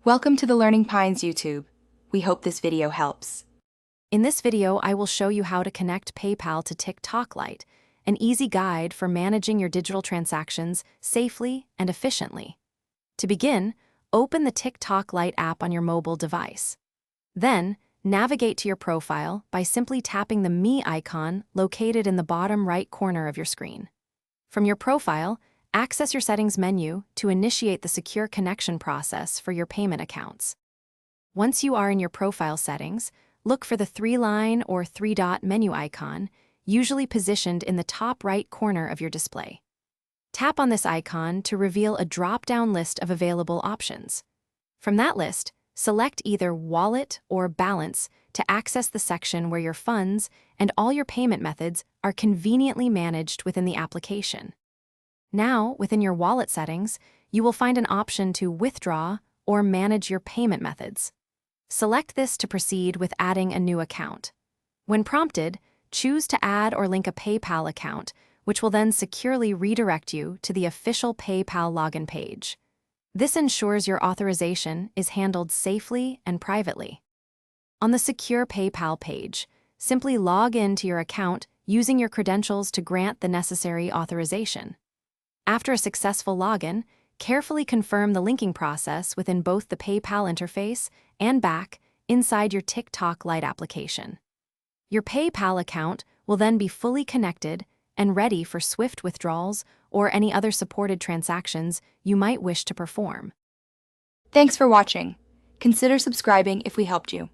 Welcome to the Learning Pines YouTube. We hope this video helps. In this video, I will show you how to connect PayPal to TikTok Lite, an easy guide for managing your digital transactions safely and efficiently. To begin, open the TikTok Lite app on your mobile device. Then, navigate to your profile by simply tapping the Me icon located in the bottom right corner of your screen. From your profile, access your settings menu to initiate the secure connection process for your payment accounts. Once you are in your profile settings, look for the three-line or three-dot menu icon, usually positioned in the top right corner of your display. Tap on this icon to reveal a drop-down list of available options. From that list, select either Wallet or Balance to access the section where your funds and all your payment methods are conveniently managed within the application. Now, within your wallet settings, you will find an option to withdraw or manage your payment methods. Select this to proceed with adding a new account. When prompted, choose to add or link a PayPal account, which will then securely redirect you to the official PayPal login page. This ensures your authorization is handled safely and privately. On the secure PayPal page, simply log in to your account using your credentials to grant the necessary authorization. After a successful login, carefully confirm the linking process within both the PayPal interface and back inside your TikTok Lite application. Your PayPal account will then be fully connected and ready for swift withdrawals or any other supported transactions you might wish to perform. Thanks for watching. Consider subscribing if we helped you.